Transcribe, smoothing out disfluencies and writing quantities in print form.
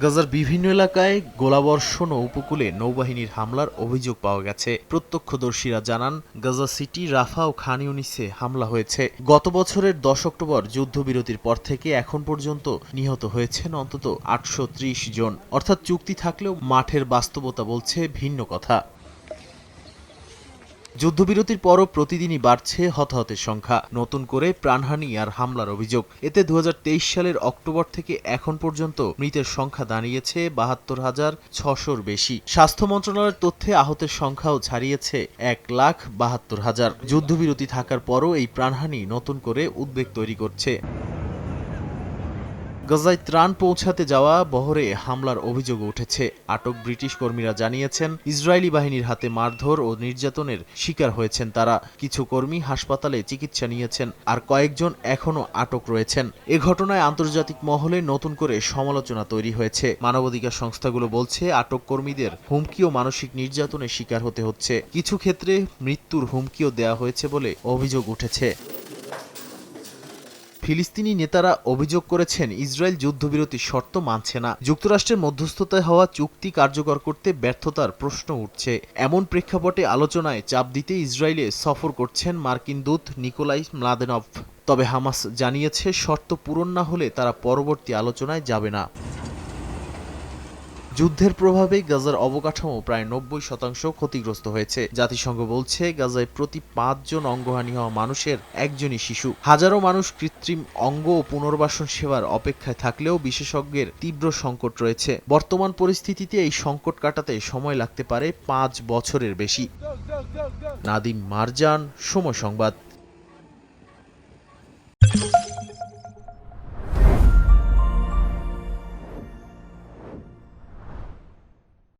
গাজার বিভিন্ন এলাকায় গোলাবর্ষণ ও উপকূলে নৌবাহিনীর হামলার অভিযোগ পাওয়া গেছে। প্রত্যক্ষদর্শীরা জানান, গাজা সিটি, রাফা ও খান ইউনিসে হামলা হয়েছে। গত বছরের 10 অক্টোবর যুদ্ধবিরতির পর থেকে এখন পর্যন্ত নিহত হয়েছেন অন্তত 830 জন। অর্থাৎ চুক্তি থাকলেও মাঠের বাস্তবতা বলছে ভিন্ন কথা। যুদ্ধবিরতির পরও প্রতিদিনই বাড়ছে হতাহতের সংখ্যা। নতুন করে প্রাণহানি আর হামলার অভিযোগ। এতে 2023 সালের অক্টোবর থেকে এখন পর্যন্ত মৃতের সংখ্যা দাঁড়িয়েছে 72,600-র বেশি। স্বাস্থ্য মন্ত্রণালয়ের তথ্যে আহতের সংখ্যাও ছাড়িয়েছে 1,72,000। যুদ্ধবিরতি থাকার পরও এই প্রাণহানি নতুন করে উদ্বেগ তৈরি করছে। গাজায় ত্রাণ পৌঁছাতে যাওয়া বহরে হামলার অভিযোগ উঠেছে। আটক ব্রিটিশ কর্মীরা জানিয়েছেন, ইসরায়েলি বাহিনীর হাতে মারধর ও নির্যাতনের শিকার হয়েছেন তারা। কিছু কর্মী হাসপাতালে চিকিৎসা নিয়েছেন, আর কয়েকজন এখনও আটক রয়েছেন। এ ঘটনায় আন্তর্জাতিক মহলে নতুন করে সমালোচনা তৈরি হয়েছে। মানবাধিকার সংস্থাগুলো বলছে, আটক কর্মীদের হুমকি ও মানসিক নির্যাতনের শিকার হতে হচ্ছে। কিছু ক্ষেত্রে মৃত্যুর হুমকিও দেওয়া হয়েছে বলে অভিযোগ উঠেছে। ফিলিস্তিনি নেতারা অভিযোগ করেছেন, ইসরায়েল যুদ্ধবিরতির শর্ত মানছে না। যুক্তরাষ্ট্রের মধ্যস্থতায় হওয়া চুক্তি কার্যকর করতে ব্যর্থতার প্রশ্ন উঠছে। এমন প্রেক্ষাপটে আলোচনায় চাপ দিতে ইসরায়েলে সফর করছেন মার্কিন দূত নিকোলাই ম্লাদেনভ। তবে হামাস জানিয়েছে, শর্ত পূরণ না হলে তারা পরবর্তী আলোচনায় যাবে না। যুদ্ধের প্রভাবে গাজার অবকাঠামো প্রায় 90% ক্ষতিগ্রস্ত হয়েছে। জাতিসংঘ বলছে, গাজায় প্রতি 5 জন অঙ্গহানি হওয়া মানুষের একজনই শিশু। হাজারো মানুষ কৃত্রিম অঙ্গ ও পুনর্বাসন সেবার অপেক্ষায় থাকলেও বিশেষজ্ঞের তীব্র সংকট রয়েছে। বর্তমান পরিস্থিতিতে এই সংকট কাটাতে সময় লাগতে পারে 5 বছরের বেশি। নাদিম মারজান, সময় সংবাদ।